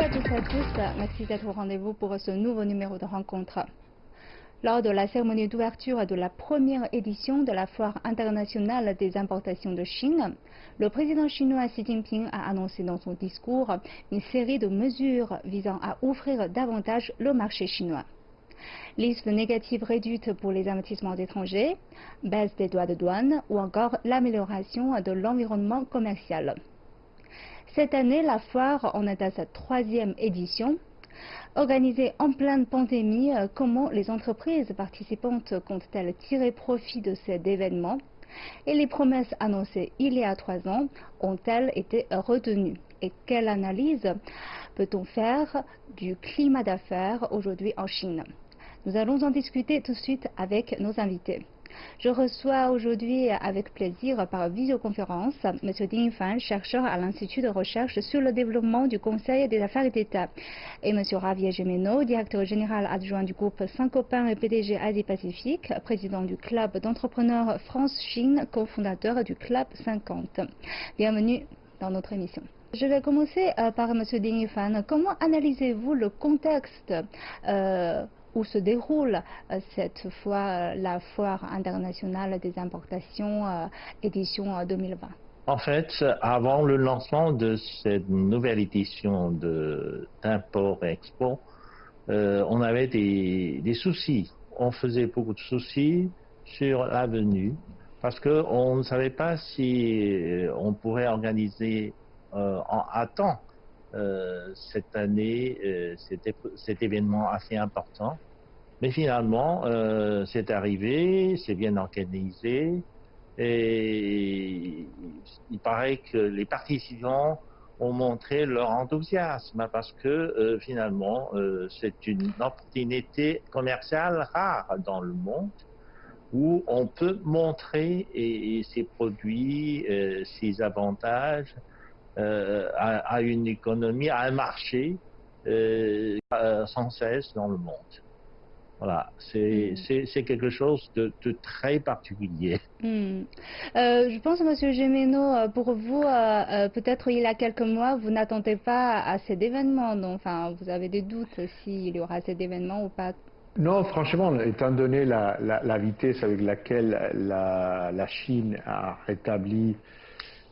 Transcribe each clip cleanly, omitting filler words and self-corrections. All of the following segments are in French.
Bonjour à tous et à tous, merci d'être au rendez-vous pour ce nouveau numéro de rencontre. Lors de la cérémonie d'ouverture de la première édition de la Foire internationale des importations de Chine, le président chinois Xi Jinping a annoncé dans son discours une série de mesures visant à ouvrir davantage le marché chinois. Liste négative réduite pour les investissements étrangers, baisse des droits de douane ou encore l'amélioration de l'environnement commercial. Cette année, la foire en est à sa troisième édition. Organisée en pleine pandémie, comment les entreprises participantes comptent-elles tirer profit de cet événement? Et les promesses annoncées il y a 3 ans ont-elles été retenues? Et quelle analyse peut-on faire du climat d'affaires aujourd'hui en Chine? Nous allons en discuter tout de suite avec nos invités. Je reçois aujourd'hui avec plaisir par visioconférence M. Ding Yifan, chercheur à l'Institut de recherche sur le développement du Conseil des affaires d'État, et M. Javier Gimeno, directeur général adjoint du groupe Saint-Gobain et PDG Asie-Pacifique, président du club d'entrepreneurs France-Chine, cofondateur du Club 50. Bienvenue dans notre émission. Je vais commencer par M. Ding Yifan. Comment analysez-vous le contexte où se déroule cette fois la Foire internationale des importations édition 2020? En fait, avant le lancement de cette nouvelle édition d'import-export, on avait des soucis. On faisait beaucoup de soucis sur l'avenue parce qu'on ne savait pas si on pourrait organiser à temps cette année cet événement assez important. Mais finalement, c'est arrivé, c'est bien organisé, et il paraît que les participants ont montré leur enthousiasme parce que finalement, c'est une opportunité commerciale rare dans le monde où on peut montrer ses produits, ses avantages à une économie, à un marché sans cesse dans le monde. Voilà, c'est quelque chose de très particulier. Je pense, Monsieur Gimeno, pour vous, peut-être il y a quelques mois, vous n'attendez pas à cet événement. Donc, enfin, vous avez des doutes s'il y aura cet événement ou pas? Non, franchement, étant donné la vitesse avec laquelle la Chine a rétabli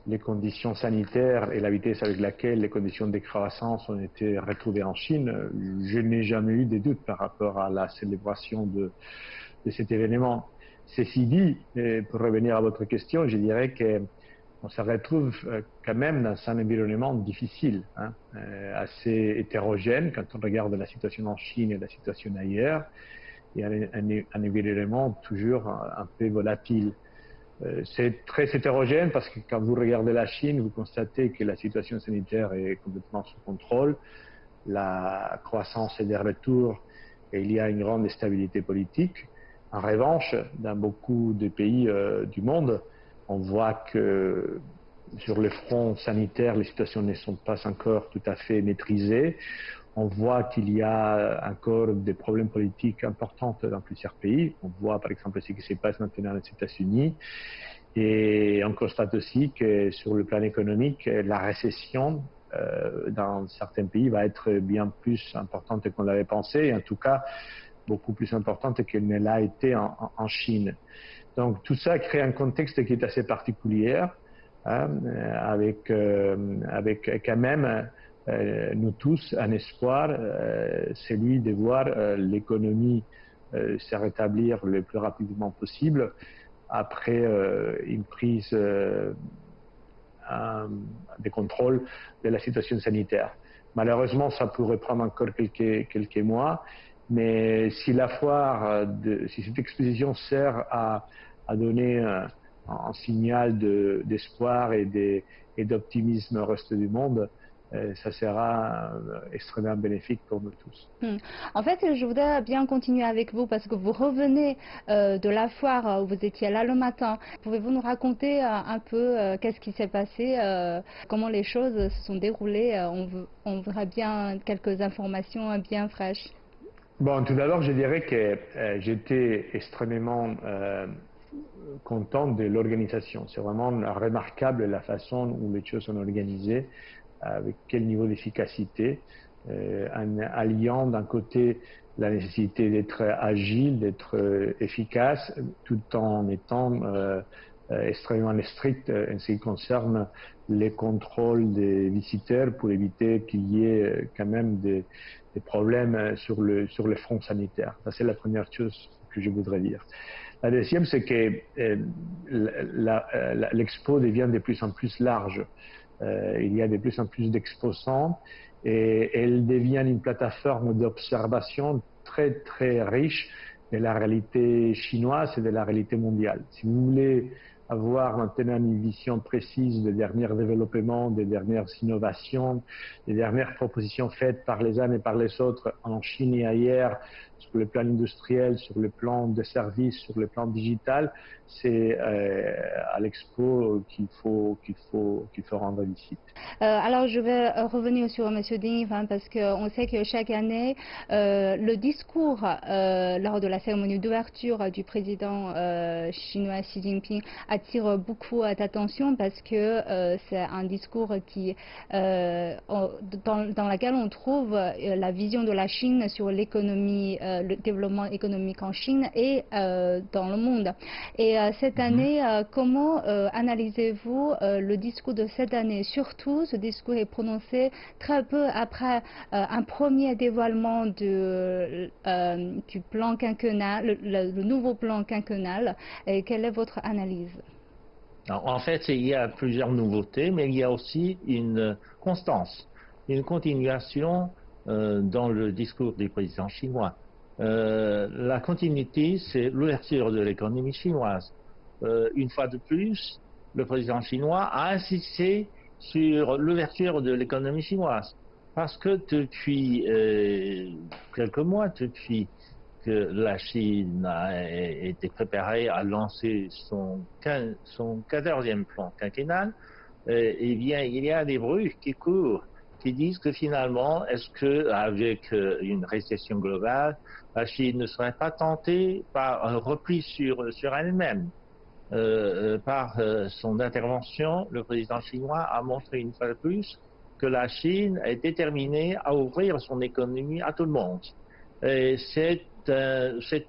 les conditions sanitaires et la vitesse avec laquelle les conditions de croissance ont été retrouvées en Chine, je n'ai jamais eu de doute par rapport à la célébration de cet événement. Ceci dit, pour revenir à votre question, je dirais qu'on se retrouve quand même dans un environnement difficile, assez hétérogène quand on regarde la situation en Chine et la situation ailleurs, et un environnement toujours un peu volatile. C'est très hétérogène parce que quand vous regardez la Chine, vous constatez que la situation sanitaire est complètement sous contrôle, la croissance est de retour et il y a une grande stabilité politique. En revanche, dans beaucoup de pays du monde, on voit que sur le front sanitaire, les situations ne sont pas encore tout à fait maîtrisées. On voit qu'il y a encore des problèmes politiques importants dans plusieurs pays. On voit par exemple ce qui se passe maintenant aux États-Unis. Et on constate aussi que sur le plan économique, la récession dans certains pays va être bien plus importante qu'on l'avait pensé, et en tout cas beaucoup plus importante qu'elle ne l'a été en Chine. Donc tout ça crée un contexte qui est assez particulier, avec quand même nous tous un espoir, celui de voir l'économie se rétablir le plus rapidement possible après une prise de contrôle de la situation sanitaire. Malheureusement, ça pourrait prendre encore quelques mois, mais si la foire, si cette exposition sert à donner un signal d'espoir et d'optimisme au reste du monde, ça sera extrêmement bénéfique pour nous tous. En fait, je voudrais bien continuer avec vous parce que vous revenez de la foire où vous étiez là le matin. Pouvez-vous nous raconter un peu qu'est-ce qui s'est passé, comment les choses se sont déroulées? On voudrait bien quelques informations bien fraîches. Bon, tout d'abord, je dirais que j'étais extrêmement content de l'organisation. C'est vraiment remarquable la façon où les choses sont organisées avec quel niveau d'efficacité, en alliant d'un côté la nécessité d'être agile, d'être efficace, tout en étant extrêmement strict en ce qui concerne les contrôles des visiteurs pour éviter qu'il y ait quand même des problèmes sur le front sanitaire. Ça, c'est la première chose que je voudrais dire. La deuxième, c'est que l'expo devient de plus en plus large. Il y a de plus en plus d'exposants et elle devient une plateforme d'observation très, très riche de la réalité chinoise et de la réalité mondiale. Si vous voulez avoir maintenant une vision précise des derniers développements, des dernières innovations, des dernières propositions faites par les uns et par les autres en Chine et ailleurs, sur le plan industriel, sur le plan des services, sur le plan digital, c'est à l'expo qu'il faut rendre visite. Alors je vais revenir sur M. Ding parce qu'on sait que chaque année, le discours lors de la cérémonie d'ouverture du président chinois Xi Jinping attire beaucoup d'attention parce que c'est un discours qui, dans lequel on trouve la vision de la Chine sur l'économie, le développement économique en Chine et dans le monde. Et cette année, comment analysez-vous le discours de cette année? Surtout, ce discours est prononcé très peu après un premier dévoilement du plan quinquennal, le nouveau plan quinquennal. Et quelle est votre analyse? Alors, en fait, il y a plusieurs nouveautés, mais il y a aussi une constance, une continuation dans le discours du président chinois. La continuité, c'est l'ouverture de l'économie chinoise. Une fois de plus, le président chinois a insisté sur l'ouverture de l'économie chinoise. Parce que depuis quelques mois, depuis que la Chine a été préparée à lancer son 14e plan quinquennal, eh bien, il y a des bruits qui courent, qui disent que finalement, est-ce qu'avec une récession globale, la Chine ne serait pas tentée par un repli sur elle-même? Par son intervention, le président chinois a montré une fois de plus que la Chine est déterminée à ouvrir son économie à tout le monde. C'est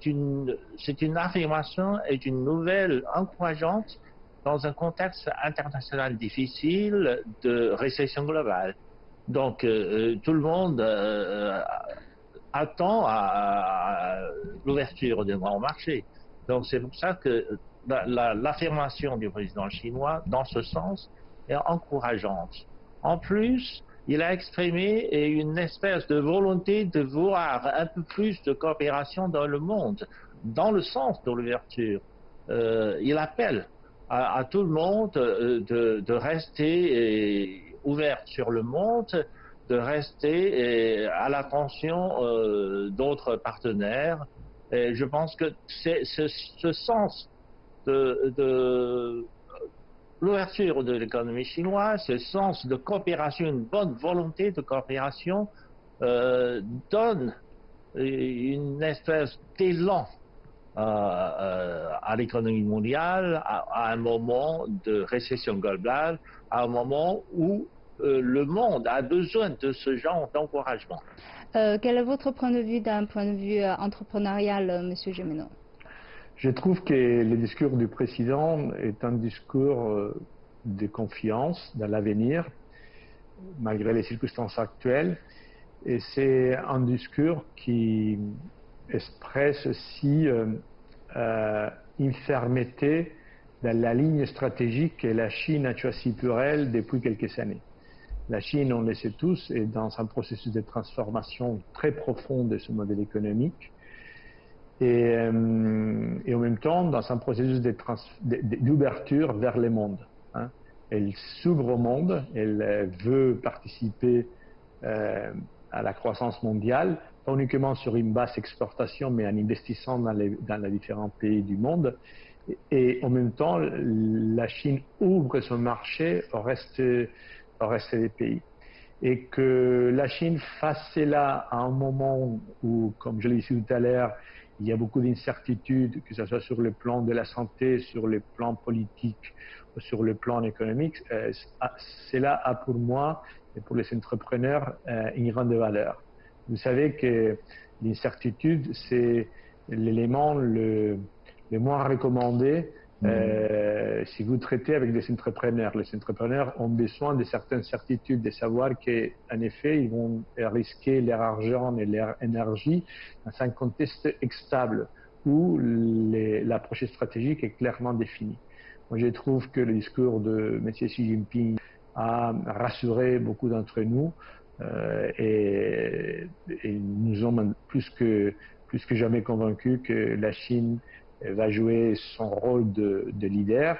une affirmation et une nouvelle encourageante dans un contexte international difficile de récession globale. Donc, tout le monde attend à l'ouverture des grands marchés. Donc, c'est pour ça que l'affirmation du président chinois, dans ce sens, est encourageante. En plus, il a exprimé une espèce de volonté de voir un peu plus de coopération dans le monde, dans le sens de l'ouverture. Il appelle à tout le monde de rester ouvert sur le monde, de rester à l'attention d'autres partenaires. Et je pense que c'est ce sens de l'ouverture de l'économie chinoise, ce sens de coopération, une bonne volonté de coopération donne une espèce d'élan à l'économie mondiale, à un moment de récession globale, à un moment où le monde a besoin de ce genre d'encouragement. Quel est votre point de vue d'un point de vue entrepreneurial, M. Gémeneau? Je trouve que le discours du président est un discours de confiance dans l'avenir, malgré les circonstances actuelles. Et c'est un discours qui expresse aussi une fermeté dans la ligne stratégique que la Chine a choisie pour elle depuis quelques années. La Chine, on le sait tous, est dans un processus de transformation très profond de son modèle économique. Et en même temps dans un processus d'ouverture vers le monde. Elle s'ouvre au monde, elle veut participer à la croissance mondiale, pas uniquement sur une basse exportation, mais en investissant dans les différents pays du monde. Et en même temps, la Chine ouvre son marché au reste des pays. Et que la Chine fasse cela à un moment où, comme je l'ai dit tout à l'heure, il y a beaucoup d'incertitudes, que ce soit sur le plan de la santé, sur le plan politique ou sur le plan économique. Cela a pour moi et pour les entrepreneurs une grande valeur. Vous savez que l'incertitude, c'est l'élément le moins recommandé si vous traitez avec des entrepreneurs. Les entrepreneurs ont besoin de certaines certitudes, de savoir qu'en effet, ils vont risquer leur argent et leur énergie dans un contexte stable où l'approche stratégique est clairement définie. Moi, je trouve que le discours de M. Xi Jinping a rassuré beaucoup d'entre nous et nous ont plus que jamais convaincus que la Chine va jouer son rôle de leader,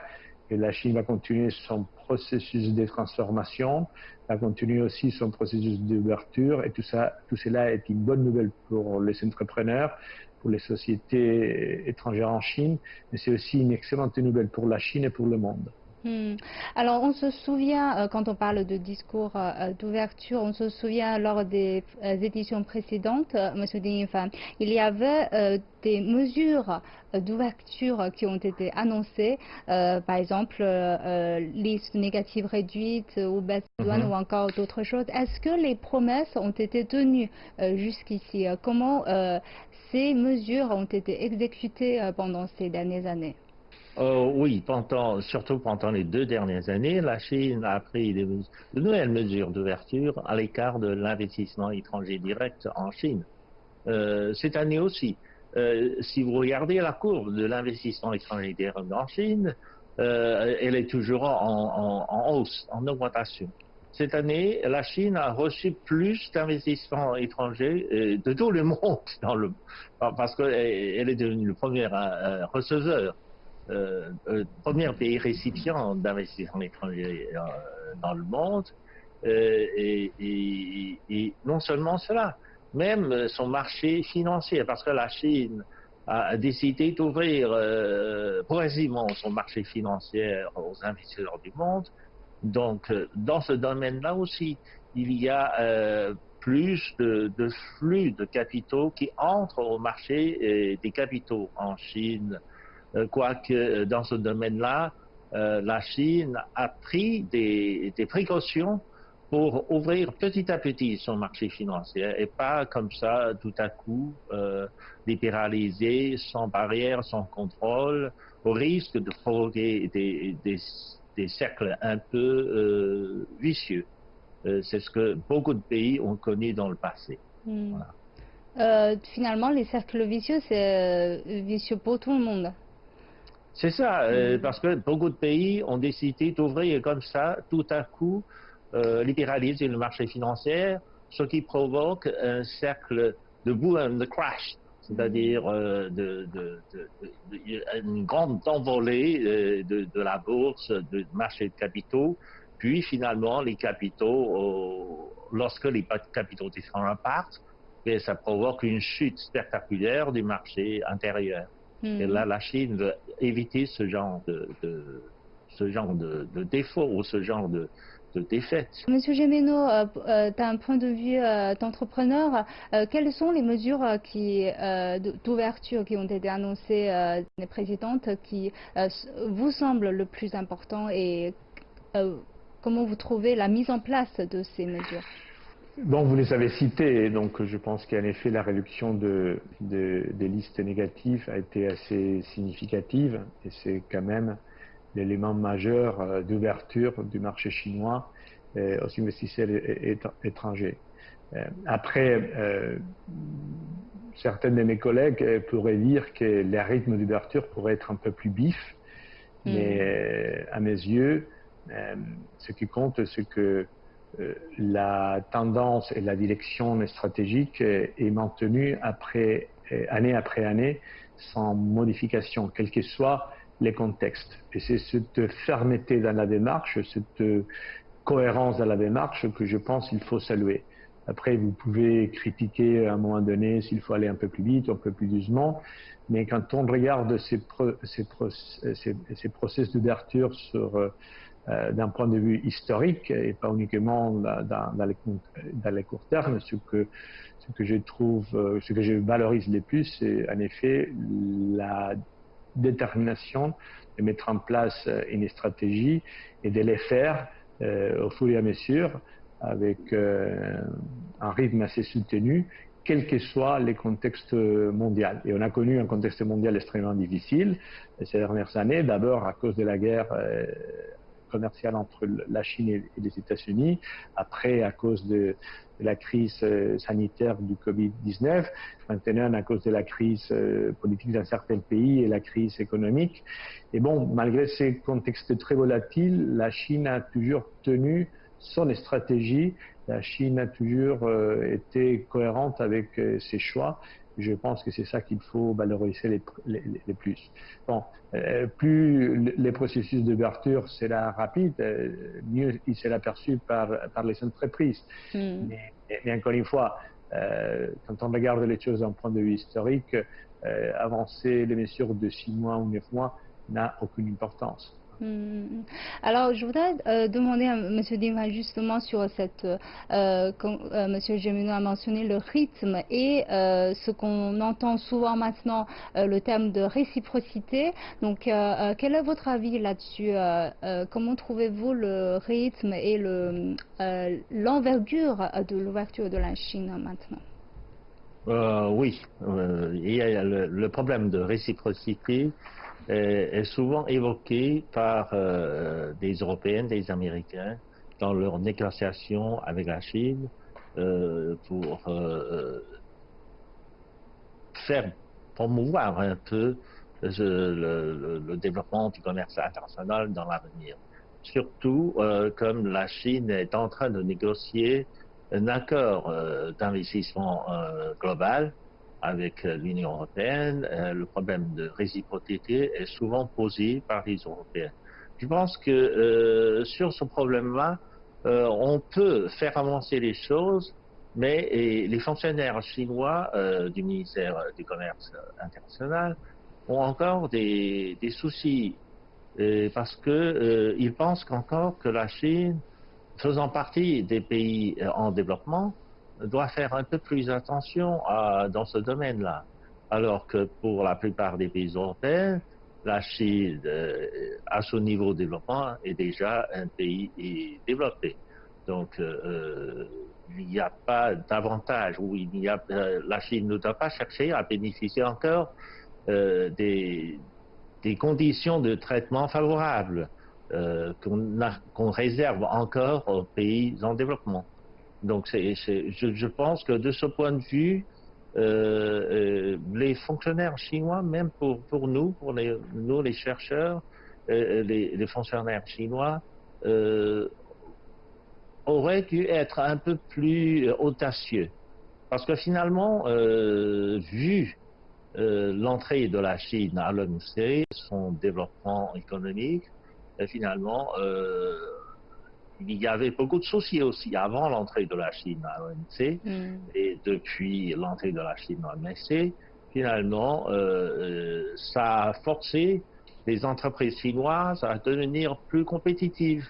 et la Chine va continuer son processus de transformation, va continuer aussi son processus d'ouverture, et tout cela est une bonne nouvelle pour les entrepreneurs, pour les sociétés étrangères en Chine, mais c'est aussi une excellente nouvelle pour la Chine et pour le monde. Alors, on se souvient, quand on parle de discours d'ouverture, on se souvient lors des éditions précédentes, Monsieur Ding Yifan, il y avait des mesures d'ouverture qui ont été annoncées, par exemple, liste négative réduite ou baisse de douane ou encore d'autres choses. Est-ce que les promesses ont été tenues jusqu'ici? Comment ces mesures ont été exécutées pendant ces dernières années? Oui, surtout pendant les 2 dernières années, la Chine a pris de nouvelles mesures d'ouverture à l'écart de l'investissement étranger direct en Chine. Cette année aussi, si vous regardez la courbe de l'investissement étranger direct en Chine, elle est toujours en hausse, en augmentation. Cette année, la Chine a reçu plus d'investissements étrangers de tout le monde, parce qu'elle est devenue le premier receveur. Premier pays récipient d'investissement étranger dans le monde, et non seulement cela, même son marché financier, parce que la Chine a décidé d'ouvrir progressivement son marché financier aux investisseurs du monde. Donc, dans ce domaine-là aussi, il y a plus de flux de capitaux qui entrent au marché des capitaux en Chine. Quoique dans ce domaine-là, la Chine a pris des précautions pour ouvrir petit à petit son marché financier et pas comme ça tout à coup libéraliser sans barrière, sans contrôle, au risque de provoquer des cercles un peu vicieux. C'est ce que beaucoup de pays ont connu dans le passé. Voilà. Finalement, les cercles vicieux, c'est vicieux pour tout le monde. C'est ça, parce que beaucoup de pays ont décidé d'ouvrir comme ça, tout à coup, libéraliser le marché financier, ce qui provoque un cercle de boom, de crash, c'est-à-dire une grande envolée de la bourse, du marché de capitaux, puis finalement les capitaux, lorsque les capitaux étrangers partent, ça provoque une chute spectaculaire du marché intérieur. Et là, la Chine veut éviter ce genre de défaut ou ce genre de défaite. Monsieur Gémeneau, d'un point de vue d'entrepreneur, quelles sont les mesures d'ouverture qui ont été annoncées les précédentes qui vous semblent le plus important et comment vous trouvez la mise en place de ces mesures? Bon, vous les avez cités, donc je pense qu'en effet la réduction des listes négatives a été assez significative et c'est quand même l'élément majeur d'ouverture du marché chinois aux investisseurs étrangers. Après, certains de mes collègues pourraient dire que les rythmes d'ouverture pourraient être un peu plus vifs, mais à mes yeux, ce qui compte, c'est que la tendance et la direction stratégique est maintenue année après année sans modification, quels que soient les contextes. Et c'est cette fermeté dans la démarche, cette cohérence dans la démarche que je pense qu'il faut saluer. Après, vous pouvez critiquer à un moment donné s'il faut aller un peu plus vite, un peu plus doucement, mais quand on regarde ces processus d'ouverture d'un point de vue historique et pas uniquement dans les courts termes, ce que je valorise le plus, c'est en effet la détermination de mettre en place une stratégie et de les faire au fur et à mesure avec un rythme assez soutenu, quels que soient les contextes mondiaux. Et on a connu un contexte mondial extrêmement difficile ces dernières années, d'abord à cause de la guerre commerciale entre la Chine et les États-Unis, après à cause de la crise sanitaire du Covid-19, maintenant à cause de la crise politique dans certains pays et la crise économique. Et bon, malgré ces contextes très volatiles, la Chine a toujours tenu son stratégie. La Chine a toujours été cohérente avec ses choix. Je pense que c'est ça qu'il faut valoriser les plus. Bon, plus les processus d'ouverture sera rapide, mieux il sera perçu par les entreprises. Mais encore une fois, quand on regarde les choses d'un point de vue historique, avancer les mesures de 6 mois ou 9 mois n'a aucune importance. Alors, je voudrais demander à M. Dima justement sur cette, comme M. Jemino a mentionné, le rythme et ce qu'on entend souvent maintenant, le terme de réciprocité. Donc, quel est votre avis là-dessus? Comment trouvez-vous le rythme et l'envergure de l'ouverture de la Chine maintenant? Oui, il y a le problème de réciprocité est souvent évoqué par des Européens, des Américains dans leurs négociations avec la Chine pour faire promouvoir un peu le développement du commerce international dans l'avenir. Surtout comme la Chine est en train de négocier un accord d'investissement global avec l'Union européenne, le problème de réciprocité est souvent posé par les Européens. Je pense que sur ce problème-là, on peut faire avancer les choses, mais les fonctionnaires chinois du ministère du Commerce international ont encore des soucis parce que ils pensent encore que la Chine, faisant partie des pays en développement, doit faire un peu plus attention dans ce domaine-là. Alors que pour la plupart des pays européens, la Chine, à son niveau de développement, est déjà un pays développé. Donc, il n'y a pas d'avantage, ou la Chine ne doit pas chercher à bénéficier encore des conditions de traitement favorables qu'on réserve encore aux pays en développement. Donc, je pense que de ce point de vue, les fonctionnaires chinois, même pour nous, nous les chercheurs, les fonctionnaires chinois, auraient dû être un peu plus audacieux. Parce que finalement, vu l'entrée de la Chine à l'OMC, son développement économique, finalement, il y avait beaucoup de soucis aussi avant l'entrée de la Chine à l'OMC et depuis l'entrée de la Chine à l'OMC, finalement, ça a forcé les entreprises chinoises à devenir plus compétitives.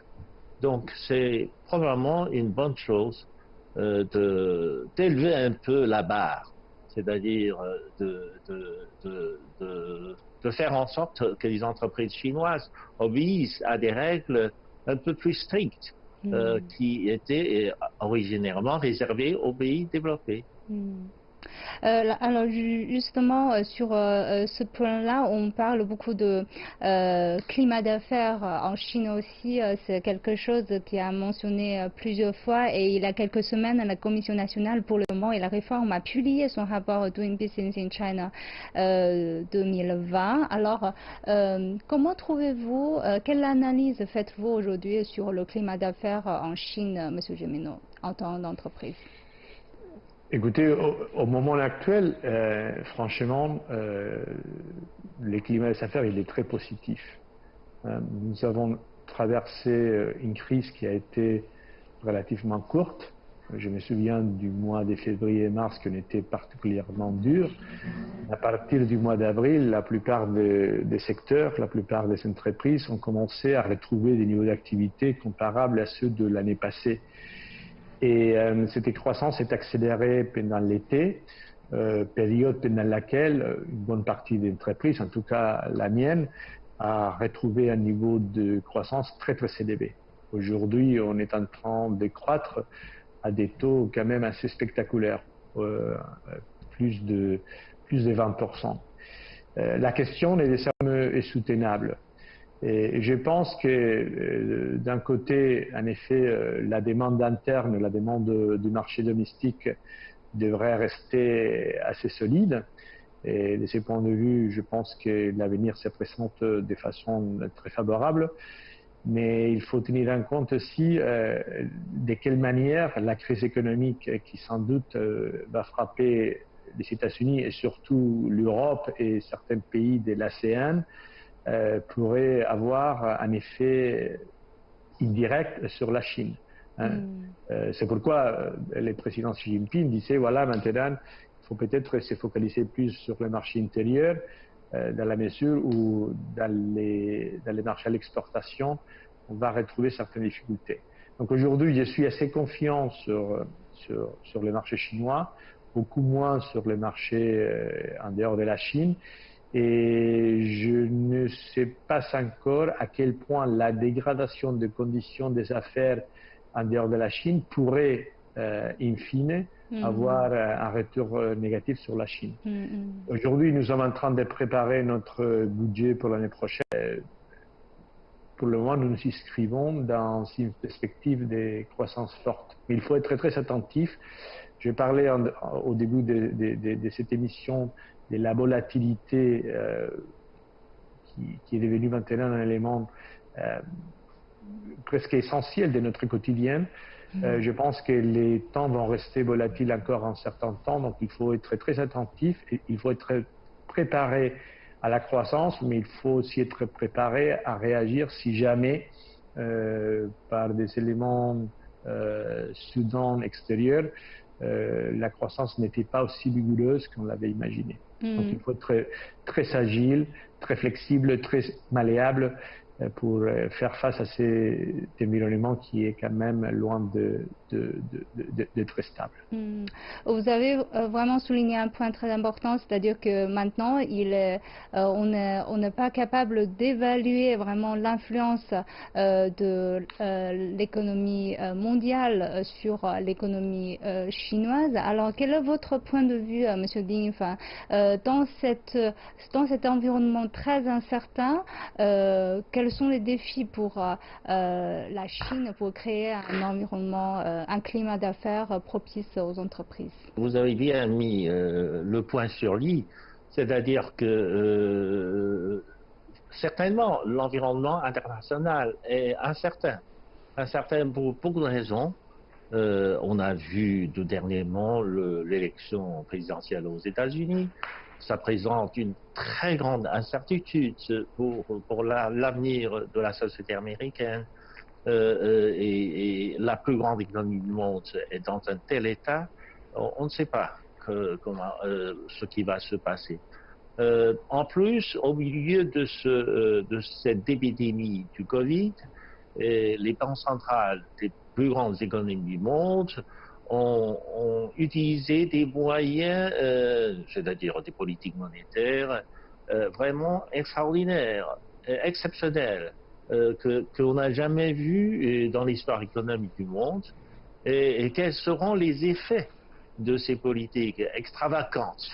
Donc, c'est probablement une bonne chose d'élever un peu la barre, c'est-à-dire de faire en sorte que les entreprises chinoises obéissent à des règles un peu plus strictes qui étaient originairement réservées aux pays développés. Alors justement sur ce point-là, on parle beaucoup de climat d'affaires en Chine aussi. C'est quelque chose qui a mentionné plusieurs fois et il y a quelques semaines, la Commission nationale pour le développement et la réforme a publié son rapport Doing Business in China 2020. Alors comment trouvez-vous, quelle analyse faites-vous aujourd'hui sur le climat d'affaires en Chine, Monsieur Jemino, en tant qu'entreprise? Écoutez, au moment actuel, franchement, le climat des affaires, il est très positif. Nous avons traversé une crise qui a été relativement courte. Je me souviens du mois de février et mars qui ont été particulièrement durs. À partir du mois d'avril, la plupart des secteurs, la plupart des entreprises ont commencé à retrouver des niveaux d'activité comparables à ceux de l'année passée. Et cette croissance s'est accélérée pendant l'été, période pendant laquelle une bonne partie des entreprises, en tout cas la mienne, a retrouvé un niveau de croissance très très élevé. Aujourd'hui, on est en train de croître à des taux quand même assez spectaculaires, plus de 20%. La question est soutenable. Et je pense que d'un côté, en effet, la demande interne, la demande du marché domestique devrait rester assez solide. Et de ce point de vue, je pense que l'avenir se présente de façon très favorable. Mais il faut tenir en compte aussi de quelle manière la crise économique qui sans doute va frapper les États-Unis et surtout l'Europe et certains pays de l'ASEAN pourrait avoir un effet indirect sur la Chine. C'est pourquoi le président Xi Jinping disait, voilà, maintenant, il faut peut-être se focaliser plus sur le marché intérieur, dans la mesure où dans les marchés à l'exportation, on va retrouver certaines difficultés. Donc aujourd'hui, je suis assez confiant sur le marché chinois, beaucoup moins sur le marché en dehors de la Chine. Et je ne sais pas encore à quel point la dégradation des conditions des affaires en dehors de la Chine pourrait, in fine, avoir un retour négatif sur la Chine. Aujourd'hui, nous sommes en train de préparer notre budget pour l'année prochaine. Pour le moment, nous nous inscrivons dans une perspective de croissance forte. Mais il faut être très, très attentif. Je parlais au début de cette émission de la volatilité qui est devenue maintenant un élément presque essentiel de notre quotidien. Je pense que les temps vont rester volatiles encore un certain temps, donc il faut être très attentif, et il faut être préparé à la croissance, mais il faut aussi être préparé à réagir si jamais, par des éléments soudains extérieurs, la croissance n'était pas aussi vigoureuse qu'on l'avait imaginé. Donc il faut être très agile, très flexible, très malléable pour faire face à cet environnement qui est quand même loin d'être stable. Vous avez vraiment souligné un point très important, c'est-à-dire que maintenant, on n'est pas capable d'évaluer vraiment l'influence de l'économie mondiale sur l'économie chinoise. Alors, quel est votre point de vue, Monsieur Ding, dans cet environnement très incertain, quels sont les défis pour la Chine pour créer un environnement, un climat d'affaires propice aux entreprises? Vous avez bien mis le point sur l'i, c'est-à-dire que certainement l'environnement international est incertain pour beaucoup de raisons. On a vu tout dernièrement l'élection présidentielle aux États-Unis. Ça présente une très grande incertitude pour l'avenir de la société américaine. Et la plus grande économie du monde est dans un tel état, on ne sait pas ce qui va se passer. En plus, au milieu de cette épidémie du Covid, les banques centrales des plus grandes économies du monde ont utilisé des moyens, c'est-à-dire des politiques monétaires, vraiment extraordinaires, exceptionnelles, qu'on n'a jamais vu dans l'histoire économique du monde. Et quels seront les effets de ces politiques extravagantes,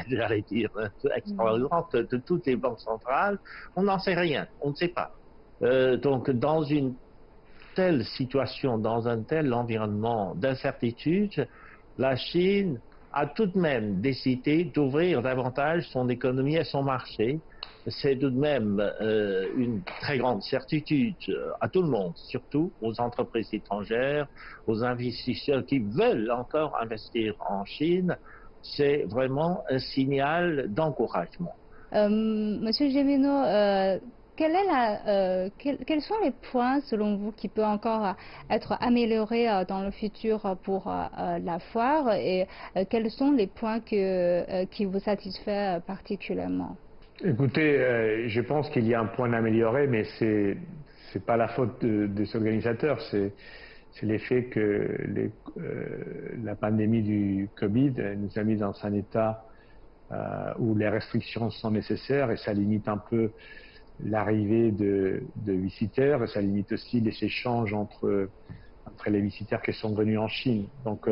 j'allais dire, extravagantes de toutes les banques centrales? On n'en sait rien, on ne sait pas. Donc, dans une telle situation, dans un tel environnement d'incertitude, la Chine a tout de même décidé d'ouvrir davantage son économie et son marché. C'est tout de même une très grande certitude à tout le monde, surtout aux entreprises étrangères, aux investisseurs qui veulent encore investir en Chine. C'est vraiment un signal d'encouragement. Monsieur Gémeneau, quels sont les points, selon vous, qui peuvent encore être améliorés dans le futur pour la foire, et quels sont les points qui vous satisfont particulièrement? Écoutez, je pense qu'il y a un point à améliorer, mais c'est pas la faute des organisateurs, c'est l'effet que la pandémie du Covid nous a mis dans un état où les restrictions sont nécessaires, et ça limite un peu l'arrivée de visiteurs, ça limite aussi les échanges entre les visiteurs qui sont venus en Chine. Donc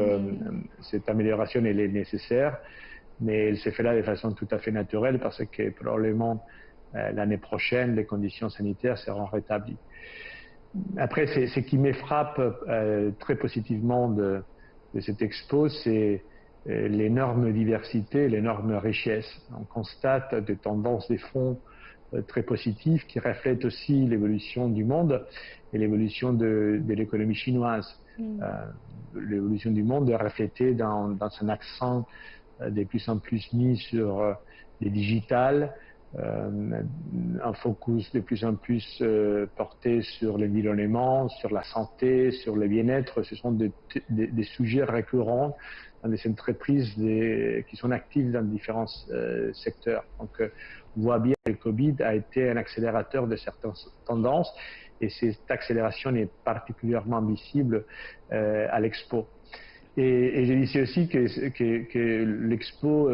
cette amélioration, elle est nécessaire, mais elle se fait là de façon tout à fait naturelle parce que probablement l'année prochaine, les conditions sanitaires seront rétablies. Après, ce qui me frappe très positivement de cette expo, c'est l'énorme diversité, l'énorme richesse. On constate des tendances des fonds très positives qui reflètent aussi l'évolution du monde et l'évolution de l'économie chinoise. L'évolution du monde est reflétée dans un accent de plus en plus mis sur les digitales, un focus de plus en plus porté sur l'environnement, sur la santé, sur le bien-être. Ce sont des sujets récurrents dans des entreprises qui sont actives dans différents secteurs. Donc, on voit bien que le Covid a été un accélérateur de certaines tendances et cette accélération est particulièrement visible à l'Expo. Et je disais aussi que l'Expo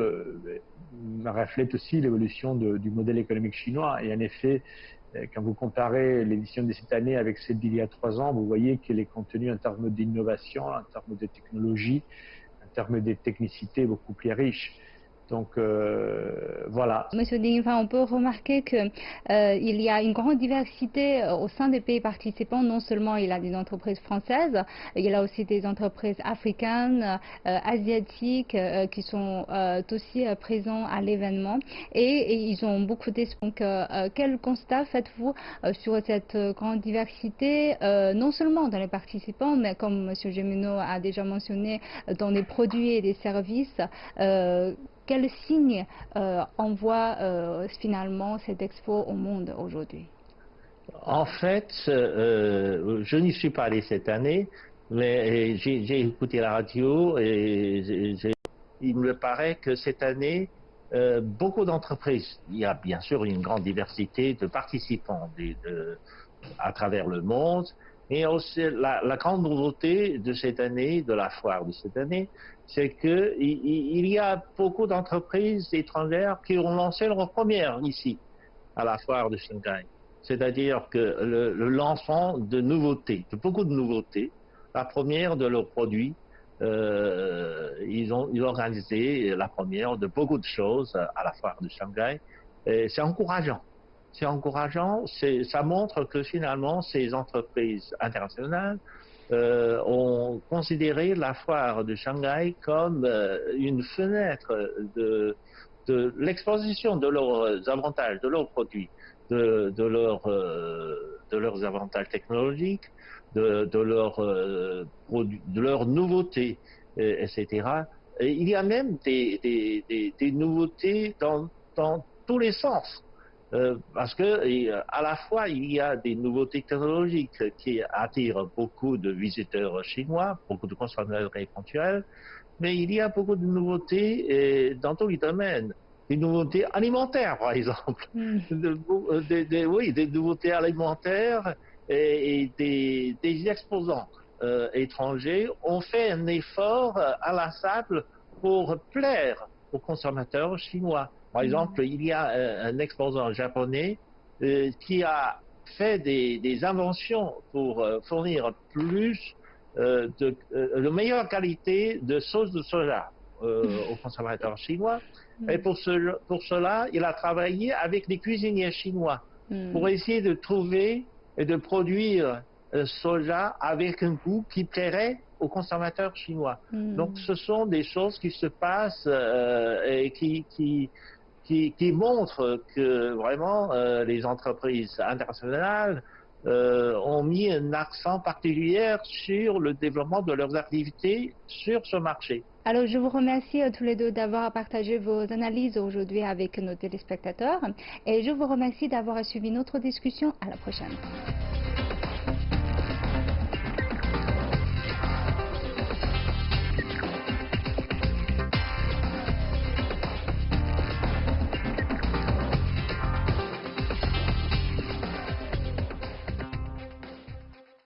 reflète aussi l'évolution du modèle économique chinois. Et en effet, quand vous comparez l'édition de cette année avec celle d'il y a 3 ans, vous voyez qu'elle est contenue en termes d'innovation, en termes de technologie, en termes de technicité beaucoup plus riche. Donc voilà. Monsieur Ding, on peut remarquer qu'il y a une grande diversité au sein des pays participants. Non seulement il y a des entreprises françaises, il y a aussi des entreprises africaines, asiatiques qui sont aussi présents à l'événement et ils ont beaucoup d'espoir. Donc quel constat faites-vous sur cette grande diversité, non seulement dans les participants, mais comme Monsieur Gémeneau a déjà mentionné, dans les produits et les services quel signe envoie finalement cette expo au monde aujourd'hui? En fait, je n'y suis pas allé cette année, mais j'ai écouté la radio et il me paraît que cette année, beaucoup d'entreprises, il y a bien sûr une grande diversité de participants à travers le monde, et aussi la grande nouveauté de cette année, de la foire de cette année, c'est qu'il y a beaucoup d'entreprises étrangères qui ont lancé leur première ici, à la foire de Shanghai. C'est-à-dire que le lancement de nouveautés, de beaucoup de nouveautés, la première de leurs produits, ils ont organisé la première de beaucoup de choses à la foire de Shanghai. C'est encourageant. C'est encourageant, ça montre que finalement ces entreprises internationales ont considéré la foire de Shanghai comme une fenêtre de l'exposition de leurs avantages, de leurs produits, de leurs avantages technologiques, de leurs nouveautés, etc. Et il y a même des nouveautés dans tous les sens. Parce que à la fois il y a des nouveautés technologiques qui attirent beaucoup de visiteurs chinois, beaucoup de consommateurs éventuels, mais il y a beaucoup de nouveautés dans tous les domaines. Des nouveautés alimentaires, par exemple. Oui, des nouveautés alimentaires et des exposants étrangers ont fait un effort inlassable pour plaire aux consommateurs chinois. Par exemple, il y a un exposant japonais qui a fait des inventions pour fournir plus de meilleure qualité de sauce de soja aux consommateurs chinois. Et pour cela, il a travaillé avec des cuisiniers chinois pour essayer de trouver et de produire soja avec un goût qui plairait aux consommateurs chinois. Donc, ce sont des choses qui se passent et qui montrent que vraiment les entreprises internationales ont mis un accent particulier sur le développement de leurs activités sur ce marché. Alors, je vous remercie tous les deux d'avoir partagé vos analyses aujourd'hui avec nos téléspectateurs et je vous remercie d'avoir suivi notre discussion. À la prochaine.